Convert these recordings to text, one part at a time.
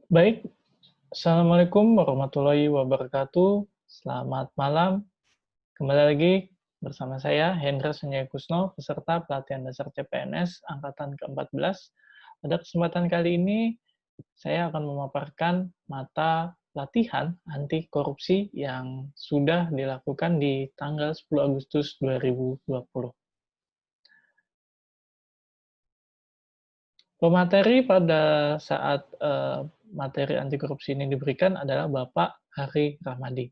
Baik, Assalamualaikum warahmatullahi wabarakatuh. Selamat malam. Kembali lagi bersama saya, Hendra Sunjaya Kusno, peserta pelatihan dasar CPNS Angkatan ke-14. Pada kesempatan kali ini, saya akan memaparkan mata latihan anti korupsi yang sudah dilakukan di tanggal 10 Agustus 2020. Pemateri pada saat materi anti korupsi ini diberikan adalah Bapak Hari Rahmadi.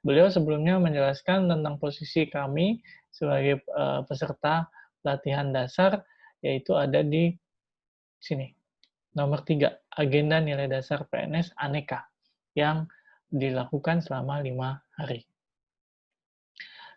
Beliau sebelumnya menjelaskan tentang posisi kami sebagai peserta latihan dasar, yaitu ada di sini. Nomor 3, agenda nilai dasar PNS Aneka yang dilakukan selama 5 hari.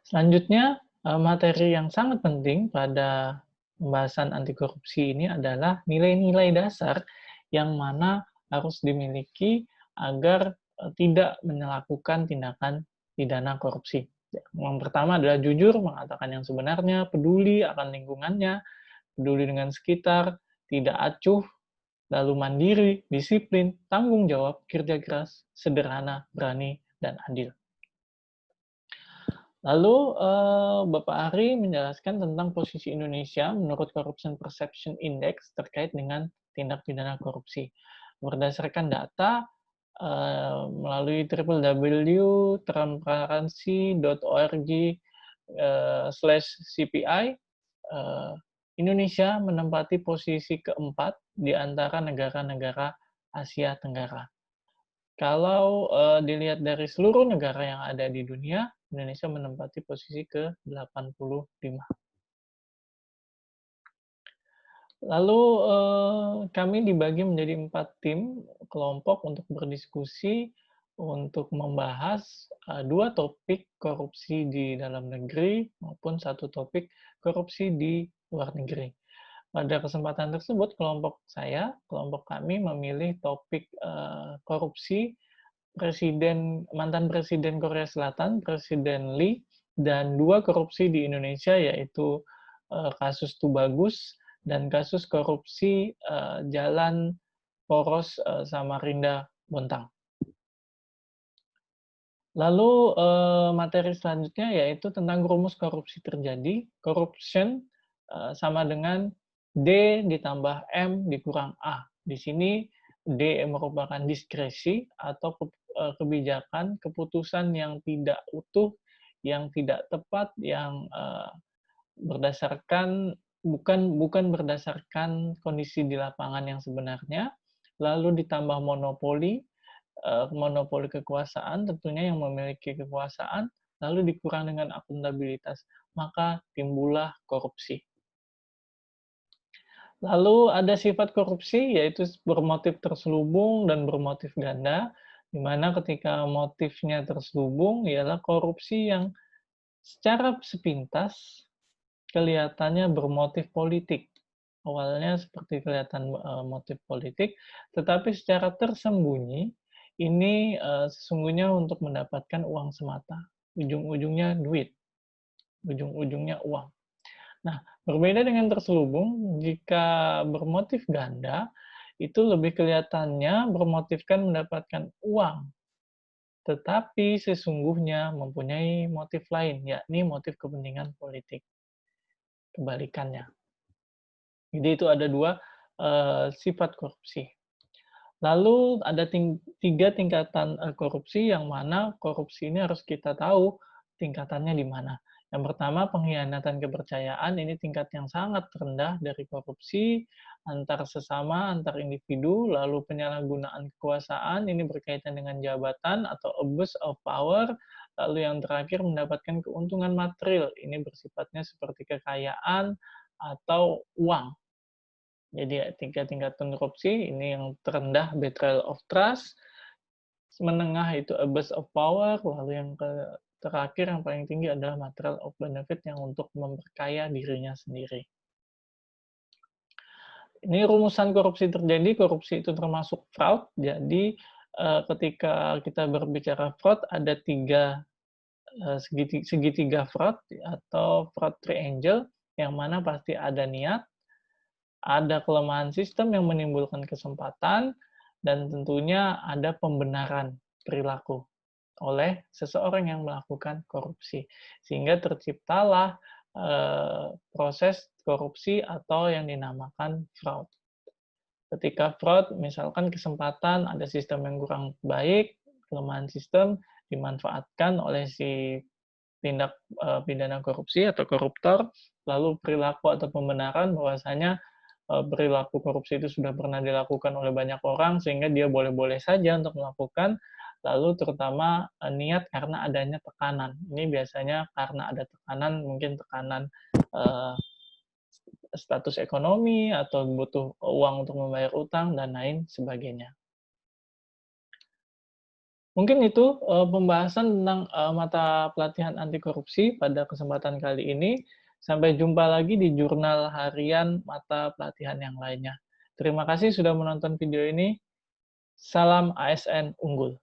Selanjutnya, materi yang sangat penting pada pembahasan anti korupsi ini adalah nilai-nilai dasar yang mana harus dimiliki agar tidak melakukan tindakan pidana korupsi. Yang pertama adalah jujur, mengatakan yang sebenarnya, peduli akan lingkungannya, peduli dengan sekitar, tidak acuh, lalu mandiri, disiplin, tanggung jawab, kerja keras, sederhana, berani, dan adil. Lalu Bapak Ari menjelaskan tentang posisi Indonesia menurut Corruption Perception Index terkait dengan tindak pidana korupsi. Berdasarkan data melalui www.transparency.org/CPI, Indonesia menempati posisi keempat di antara negara-negara Asia Tenggara. Kalau dilihat dari seluruh negara yang ada di dunia, Indonesia menempati posisi ke-85. Lalu kami dibagi menjadi 4 tim kelompok untuk berdiskusi untuk membahas 2 topik korupsi di dalam negeri maupun 1 topik korupsi di luar negeri. Pada kesempatan tersebut, kelompok kami memilih topik korupsi mantan Presiden Korea Selatan, Presiden Lee, dan 2 korupsi di Indonesia, yaitu kasus Tubagus dan kasus korupsi Jalan Poros Samarinda Bontang. Lalu materi selanjutnya yaitu tentang rumus korupsi terjadi. Corruption sama dengan D ditambah M dikurang A. Di sini D merupakan diskresi atau kebijakan, keputusan yang tidak utuh, yang tidak tepat, yang bukan berdasarkan kondisi di lapangan yang sebenarnya, lalu ditambah monopoli kekuasaan, tentunya yang memiliki kekuasaan, lalu dikurang dengan akuntabilitas, maka timbullah korupsi. Lalu ada sifat korupsi, yaitu bermotif terselubung dan bermotif ganda, di mana ketika motifnya terselubung ialah korupsi yang secara sepintas kelihatannya bermotif politik. Awalnya seperti kelihatan motif politik, tetapi secara tersembunyi ini sesungguhnya untuk mendapatkan uang semata. Ujung-ujungnya duit, ujung-ujungnya uang. Nah, berbeda dengan terselubung, jika bermotif ganda, itu lebih kelihatannya bermotifkan mendapatkan uang, tetapi sesungguhnya mempunyai motif lain, yakni motif kepentingan politik. Kebalikannya. Jadi itu ada 2 sifat korupsi. Lalu ada 3 tingkatan korupsi, yang mana korupsi ini harus kita tahu tingkatannya di mana. Yang pertama, pengkhianatan kepercayaan, ini tingkat yang sangat rendah dari korupsi antar sesama, antar individu. Lalu penyalahgunaan kekuasaan, ini berkaitan dengan jabatan atau abuse of power. Lalu yang terakhir, mendapatkan keuntungan material, ini bersifatnya seperti kekayaan atau uang. Jadi 3 tingkatan korupsi, ini yang terendah betrayal of trust, menengah itu abuse of power, lalu yang terakhir yang paling tinggi adalah material of benefit yang untuk memperkaya dirinya sendiri. Ini rumusan korupsi terjadi, korupsi itu termasuk fraud, jadi ketika kita berbicara fraud ada 3 segitiga fraud atau fraud triangle, yang mana pasti ada niat, ada kelemahan sistem yang menimbulkan kesempatan, dan tentunya ada pembenaran perilaku oleh seseorang yang melakukan korupsi. Sehingga terciptalah proses korupsi atau yang dinamakan fraud. Ketika fraud, misalkan kesempatan ada sistem yang kurang baik, kelemahan sistem dimanfaatkan oleh si tindak pidana korupsi atau koruptor, lalu perilaku atau pembenaran bahwasanya perilaku korupsi itu sudah pernah dilakukan oleh banyak orang sehingga dia boleh-boleh saja untuk melakukan, lalu terutama niat karena adanya tekanan. Ini biasanya karena ada tekanan, mungkin tekanan status ekonomi atau butuh uang untuk membayar utang dan lain sebagainya. Mungkin itu pembahasan tentang mata pelatihan anti korupsi pada kesempatan kali ini. Sampai jumpa lagi di jurnal harian mata pelatihan yang lainnya. Terima kasih sudah menonton video ini. Salam ASN unggul.